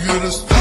You're the star.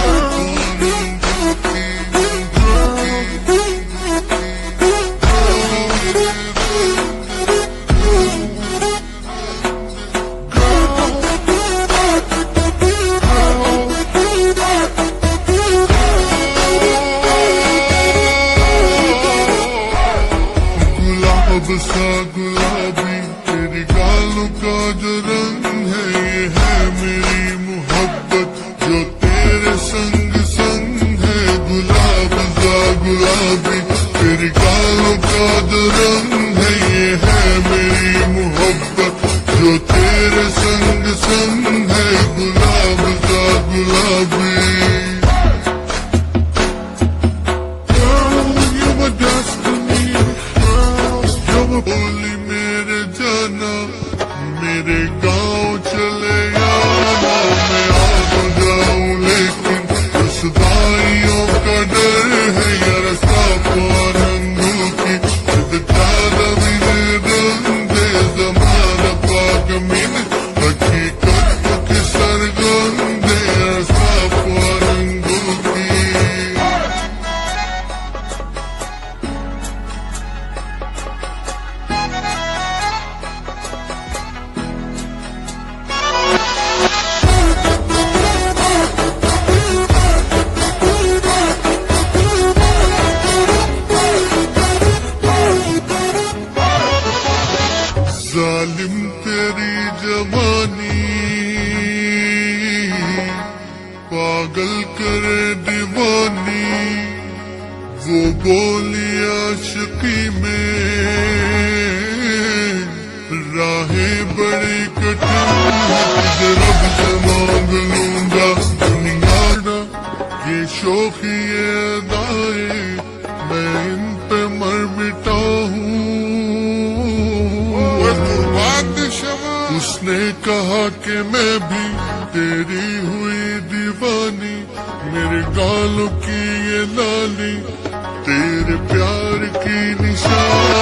गुलाब सा गुलाबी तेरी गालों का जो रंग है, ये है मेरी मोहब्बत जो तेरे संग संग है। गुलाब सा गुलाबी तेरी गालों का जो रंग है, ये है मेरी मोहब्बत जो तेरे संग संग है। गुलाब सा गुलाबी बोली मेरे जाना, मेरे गांव चले आना। मैं आ तो जाऊं लेकिन रसदाइयों का डर है। या रास्ता रंगों की ज्यादा भी दे जमाना पाक मिन हकीकत के सरगम दे। रास्ता रंगों की जालिम तेरी जवानी पागल करे दीवानी। वो बोली आशिकी में राहें बड़ी कठिन है। रब से मांग लूंगा दुनिया ना ये शोखी अदाए, मैं इन पे मर मिटा हूँ। उसने कहा कि मैं भी तेरी हुई दीवानी। मेरे गालों की ये लाली तेरे प्यार की निशानी।